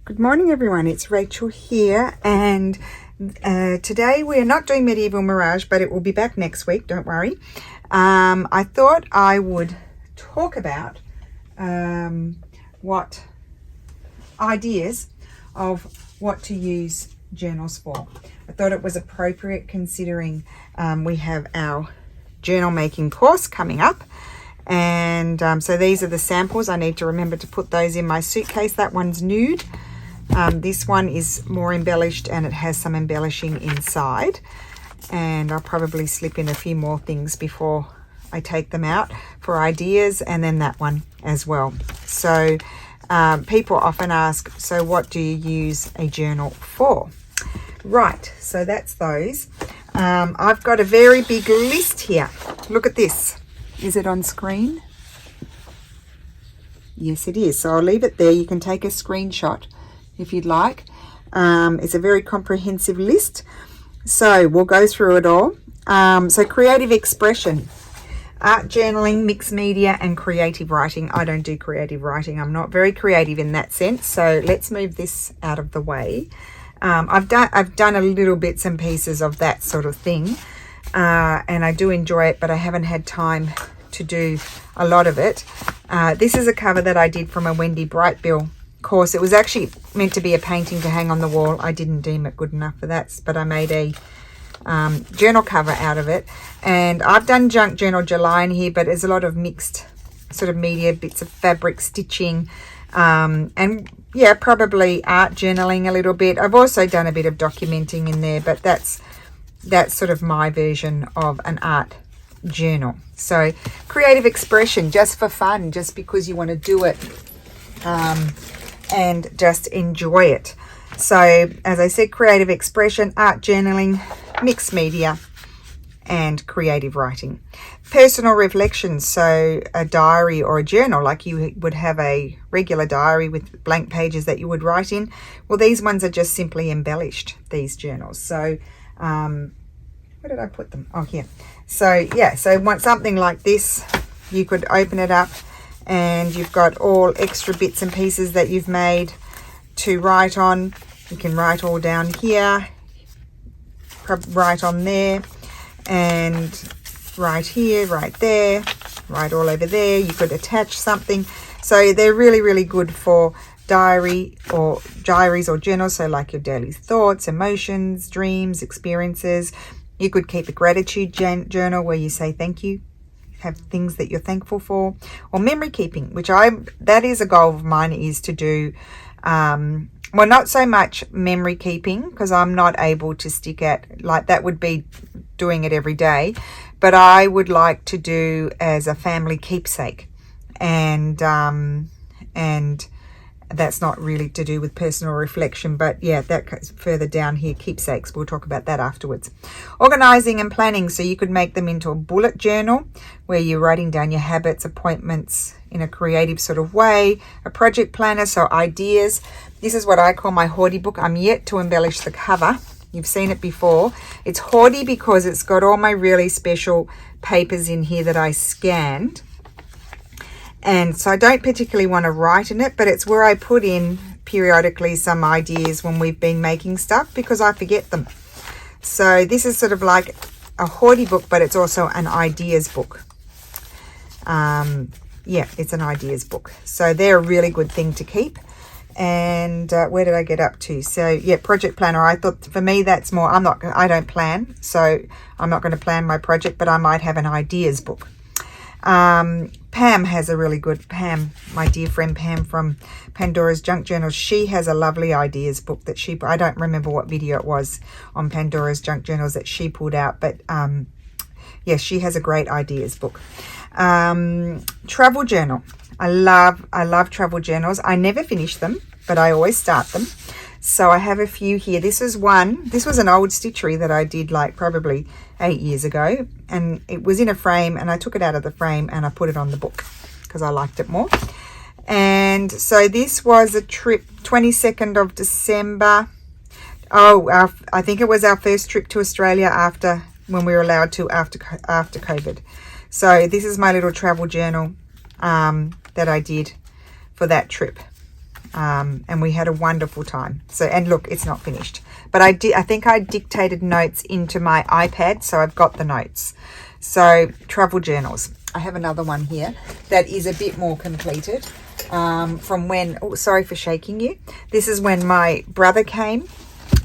Good morning everyone, it's Rachel here, and today we're not doing Medieval Mirage, but it will be back next week, don't worry. I thought I would talk about what ideas of what to use journals for. I thought it was appropriate considering we have our journal making course coming up. And so these are the samples. I need to remember to put those in my suitcase. That one's nude. This one is more embellished and it has some embellishing inside. And I'll probably slip in a few more things before I take them out for ideas, and then that one as well. So people often ask, so what do you use a journal for? Right, so that's those. I've got a very big list here. Look at this. Is it on screen? Yes, it is. So I'll leave it there. You can take a screenshot if you'd like. It's a very comprehensive list. So we'll go through it all. So creative expression, art journaling, mixed media, and creative writing. I don't do creative writing. I'm not very creative in that sense. So let's move this out of the way. I've done a little bits and pieces of that sort of thing. And I do enjoy it, but I haven't had time to do a lot of it. This is a cover that I did from a Wendy Brightbill course. It was actually meant to be a painting to hang on the wall. I didn't deem it good enough for that, but I made a journal cover out of it. And I've done junk journal July in here, but there's a lot of mixed sort of media, bits of fabric stitching, and yeah, probably art journaling a little bit. I've also done a bit of documenting in there, but that's sort of my version of an art journal. So creative expression, just for fun, just because you want to do it and just enjoy it. So as I said, creative expression, art journaling, mixed media, and creative writing. Personal reflections, so a diary or a journal, like you would have a regular diary with blank pages that you would write in. Well, these ones are just simply embellished, these journals. So where did I put them? Oh, here. So yeah, so want something like this, you could open it up and you've got all extra bits and pieces that you've made to write on. You can write all down here, write on there, and right here, right there, right all over there. You could attach something. So they're really, really good for diaries or journals, so like your daily thoughts, emotions, dreams, experiences. You could keep a gratitude journal where you say thank you, have things that you're thankful for, or memory keeping, which that is a goal of mine, is to do well, not so much memory keeping, because I'm not able to stick at, like, that would be doing it every day, but I would like to do as a family keepsake, and that's not really to do with personal reflection, but yeah, that goes further down here, keepsakes. We'll talk about that afterwards. Organizing and planning, so you could make them into a bullet journal where you're writing down your habits, appointments in a creative sort of way. A project planner, so ideas. This is what I call my Hoardy book. I'm yet to embellish the cover. You've seen it before. It's Hoardy because it's got all my really special papers in here that I scanned. And so I don't particularly want to write in it, but it's where I put in periodically some ideas when we've been making stuff, because I forget them. So this is sort of like a Hoardy book, but it's also an ideas book. Yeah, it's an ideas book. So they're a really good thing to keep. And where did I get up to? So yeah, project planner. I thought for me that's more, I don't plan, so I'm not going to plan my project, but I might have an ideas book. Pam has a really good, my dear friend Pam from Pandora's Junk Journals, she has a lovely ideas book that I don't remember what video it was on Pandora's Junk Journals that she pulled out, but yeah, she has a great ideas book. Travel journal. I love travel journals. I never finish them, but I always start them. So I have a few here. This was an old stitchery that I did like probably 8 years ago, and it was in a frame, and I took it out of the frame and I put it on the book because I liked it more. And so this was a trip, 22nd of December. Oh, I think it was our first trip to Australia when we were allowed to after COVID. So this is my little travel journal that I did for that trip. and we had a wonderful time. So, and look, it's not finished, but I think I dictated notes into my iPad, so I've got the notes. So travel journals. I have another one here that is a bit more completed, from when, oh, sorry for shaking you. This is when my brother came,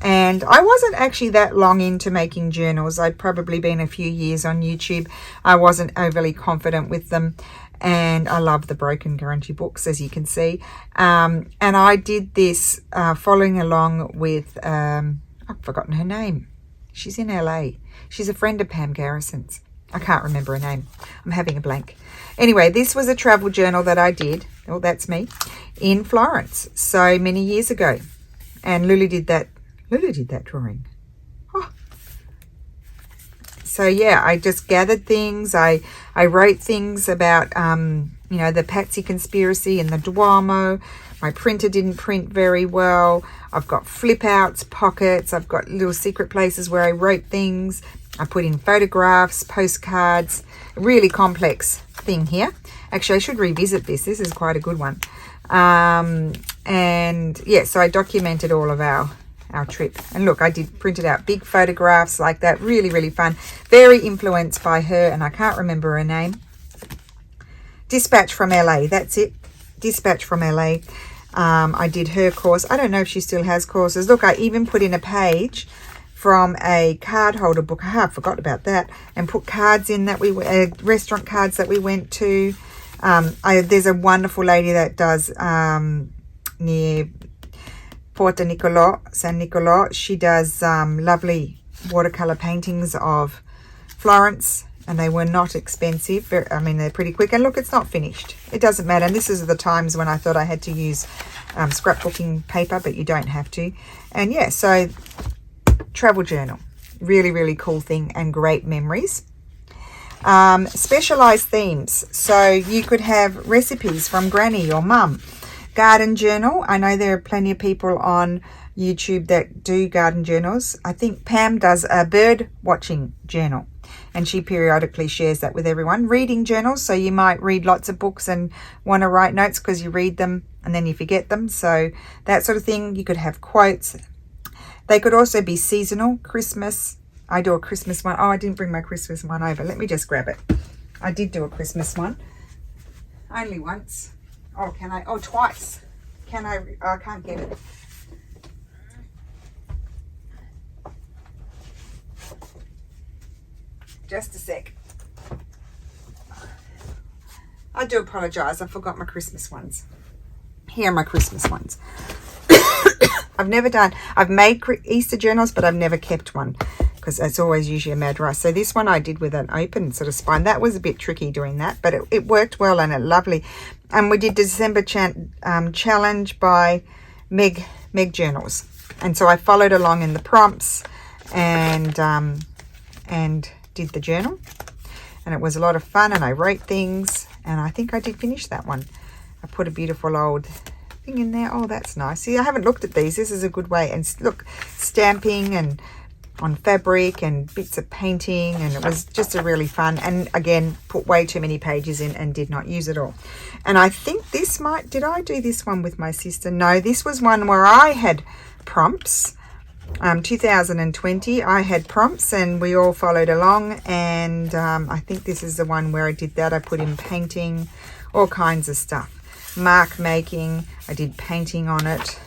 and I wasn't actually that long into making journals. I'd probably been a few years on YouTube. I wasn't overly confident with them, and I love the Broken Guarantee books, as you can see. And I did this following along with, I've forgotten her name. She's in LA. She's a friend of Pam Garrison's. I can't remember her name. I'm having a blank. Anyway, this was a travel journal that I did. Oh, that's me. In Florence, so many years ago. And Lulu did that. Lulu did that drawing. Oh. So yeah, I just gathered things. I wrote things about, you know, the Patsy conspiracy and the Duomo. My printer didn't print very well. I've got flip outs, pockets. I've got little secret places where I wrote things. I put in photographs, postcards, really complex thing here. Actually, I should revisit this. This is quite a good one. And yeah, so I documented all of our trip. And look, I did printed out big photographs like that. Really, really fun. Very influenced by her, and I can't remember her name. Dispatch from LA. That's it. Dispatch from LA. I did her course. I don't know if she still has courses. Look, I even put in a page from a card holder book. I forgot about that. And put cards in that restaurant cards that we went to. There's a wonderful lady that does near Porta Nicolò, San Nicolò. She does lovely watercolor paintings of Florence, and they were not expensive. I mean, they're pretty quick. And look, it's not finished. It doesn't matter. And this is the times when I thought I had to use scrapbooking paper, but you don't have to. And yeah, so travel journal, really, really cool thing, and great memories. Specialized themes, so you could have recipes from Granny or Mum. Garden journal, I know there are plenty of people on YouTube that do garden journals. I think Pam does a bird watching journal, and she periodically shares that with everyone. Reading journals, so you might read lots of books and want to write notes because you read them and then you forget them, so that sort of thing. You could have quotes. They could also be seasonal. Christmas, I do a Christmas one. Oh, I didn't bring my Christmas one over. Let me just grab it. I did do a Christmas one. Only once. Oh, can I? Oh, twice. Can I? Oh, I can't get it. Just a sec. I do apologise. I forgot my Christmas ones. Here are my Christmas ones. I've made Easter journals, but I've never kept one because it's always usually a mad rush. So this one I did with an open sort of spine. That was a bit tricky doing that, but it worked well and it lovely. And we did December challenge by Meg Journals. And so I followed along in the prompts and did the journal. And it was a lot of fun, and I wrote things, and I think I did finish that one. I put a beautiful old thing in there. Oh, that's nice. See, I haven't looked at these. This is a good way. And look, stamping and on fabric and bits of painting, and it was just a really fun. And again, put way too many pages in and did not use it all. And I think this did I do this one with my sister? No, this was one where I had prompts. 2020, I had prompts and we all followed along, and I think this is the one where I did that. I put in painting, all kinds of stuff. Mark making, I did painting on it.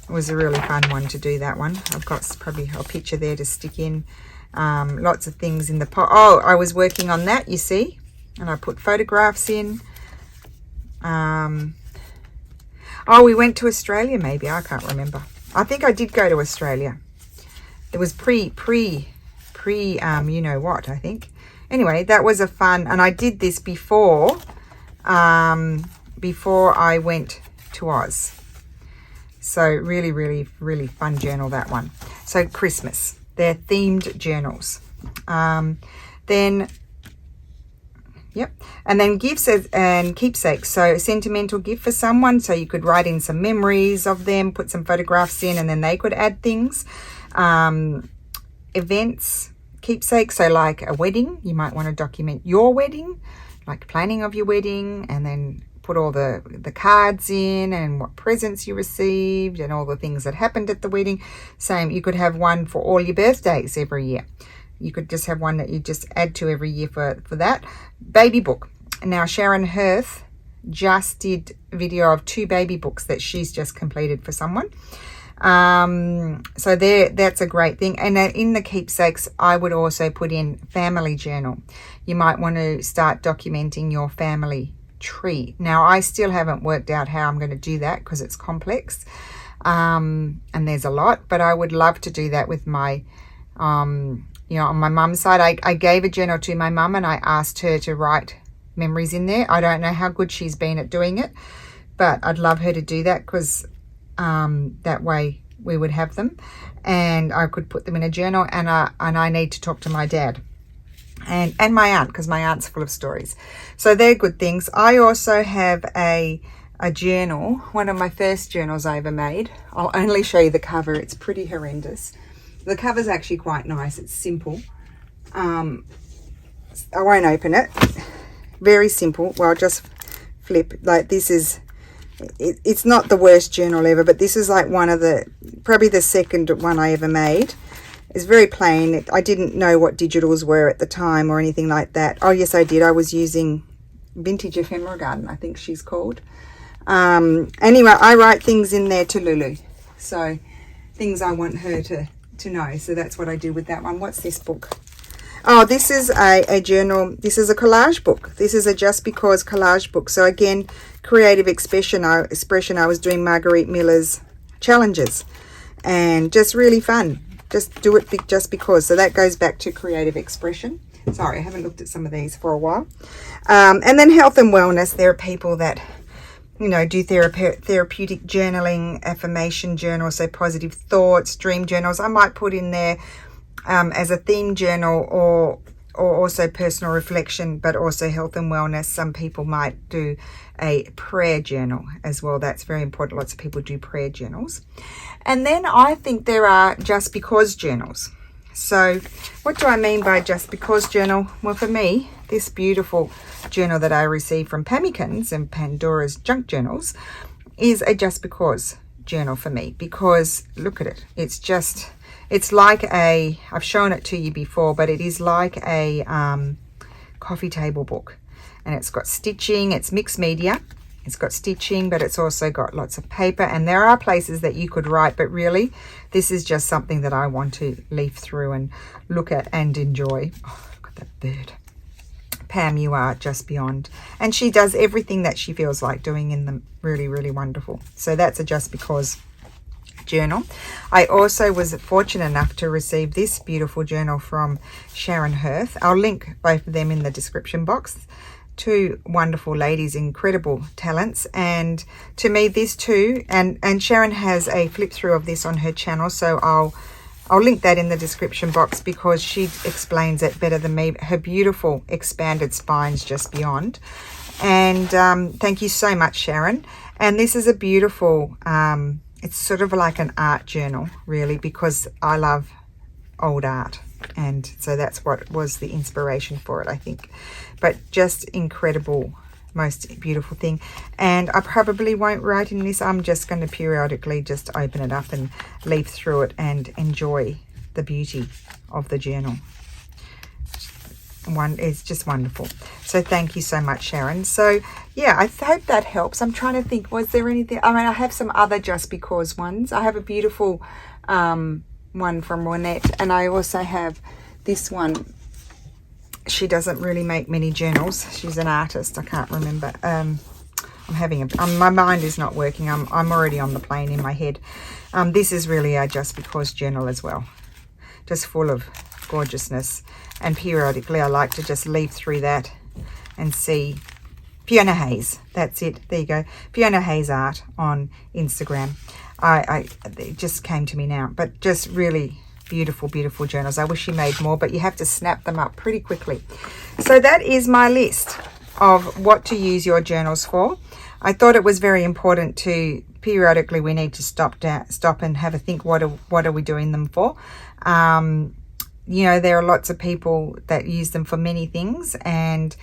It was a really fun one to do, that one. I've got probably a picture there to stick in. Lots of things in the pot. Oh, I was working on that, you see, and I put photographs in. Oh, we went to Australia maybe, I can't remember. I think I did go to Australia. It was pre you know what, I think. Anyway, that was a fun, and I did this before I went to Oz. So really, really, really fun journal, that one. So Christmas, they're themed journals. Then, yep. And then gifts and keepsakes. So a sentimental gift for someone. So you could write in some memories of them, put some photographs in, and then they could add things. Events, keepsakes. So like a wedding, you might want to document your wedding, like planning of your wedding, and then put all the cards in and what presents you received and all the things that happened at the wedding. Same, you could have one for all your birthdays every year. You could just have one that you just add to every year for that. Baby book. Now, Sharon Hoerth just did a video of 2 baby books that she's just completed for someone. So that's a great thing. And in the keepsakes, I would also put in family journal. You might want to start documenting your family tree. Now, I still haven't worked out how I'm going to do that because it's complex, and there's a lot, but I would love to do that with my on my mum's side. I gave a journal to my mum and I asked her to write memories in there. I don't know how good she's been at doing it, but I'd love her to do that because that way we would have them and I could put them in a journal. And I need to talk to my dad and my aunt, because my aunt's full of stories. So they're good things. I also have a journal, one of my first journals I ever made. I'll only show you the cover. It's pretty horrendous. The cover's actually quite nice. It's simple. I won't open it. Very simple. Well, I'll just flip. Like, this is, it's not the worst journal ever, but this is like one of probably the second one I ever made. It's very plain. I didn't know what digitals were at the time or anything like that. Oh, yes, I did. I was using Vintage Ephemera Garden, I think she's called. Anyway, I write things in there to Lulu. So things I want her to know. So that's what I do with that one. What's this book? Oh, this is a journal. This is a collage book. This is a Just Because collage book. So again, creative expression. I was doing Marguerite Miller's challenges and just really fun. Just do it just because. So that goes back to creative expression. Sorry, I haven't looked at some of these for a while. And then health and wellness. There are people that, do therapeutic journaling, affirmation journals, so positive thoughts, dream journals. I might put in there as a theme journal or also personal reflection, but also health and wellness. Some people might do a prayer journal as well. That's very important. Lots of people do prayer journals. And then I think there are Just Because journals. So what do I mean by Just Because journal? Well, for me, this beautiful journal that I received from Pammykins and Pandora's Junk Journals is a Just Because journal for me, because look at it. It's like I've shown it to you before, but it is like a coffee table book. And it's got stitching. It's mixed media. It's got stitching, but it's also got lots of paper. And there are places that you could write, but really, this is just something that I want to leaf through and look at and enjoy. Oh, look at that bird. Pam, you are just beyond. And she does everything that she feels like doing in them. Really, really wonderful. So that's a Just Because journal. I also was fortunate enough to receive this beautiful journal from Sharon Hoerth. I'll link both of them in the description box. 2 wonderful ladies, incredible talents, and to me this too, and Sharon has a flip through of this on her channel, so I'll link that in the description box because she explains it better than me. Her beautiful expanded spines just beyond. And thank you so much, Sharon. And this is a beautiful it's sort of like an art journal, really, because I love old art. And so that's what was the inspiration for it, I think. But just incredible, most beautiful thing. And I probably won't write in this. I'm just going to periodically just open it up and leaf through it and enjoy the beauty of the journal. It's just wonderful. So thank you so much, Sharon. So yeah, I hope that helps. I'm trying to think, was there anything? I mean, I have some other Just Because ones. I have a beautiful one from Juanette, and I also have this one. She doesn't really make many journals. She's an artist. I can't remember. My mind is not working. I'm already on the plane in my head. This is really a Just Because journal as well, just full of gorgeousness. And periodically I like to just leaf through that and see Fiona Hayes. That's it. There you go. Fiona Hayes Art on Instagram. It just came to me now, but just really beautiful, beautiful journals. I wish she made more, but you have to snap them up pretty quickly. So that is my list of what to use your journals for. I thought it was very important to periodically we need to stop and have a think. What are we doing them for? There are lots of people that use them for many things, and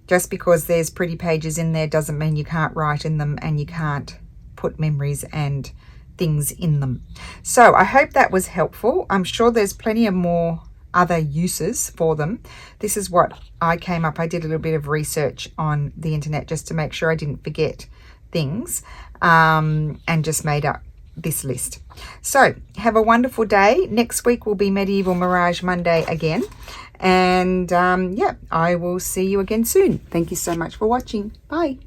Just because there's pretty pages in there doesn't mean you can't write in them and you can't put memories and things in them. So I hope that was helpful. I'm sure there's plenty of more other uses for them. This is what I came up. I did a little bit of research on the internet just to make sure I didn't forget things, and just made up this list. So have a wonderful day. Next week will be Medieval Mirage Monday again, and yeah, I will see you again soon. Thank you so much for watching. Bye.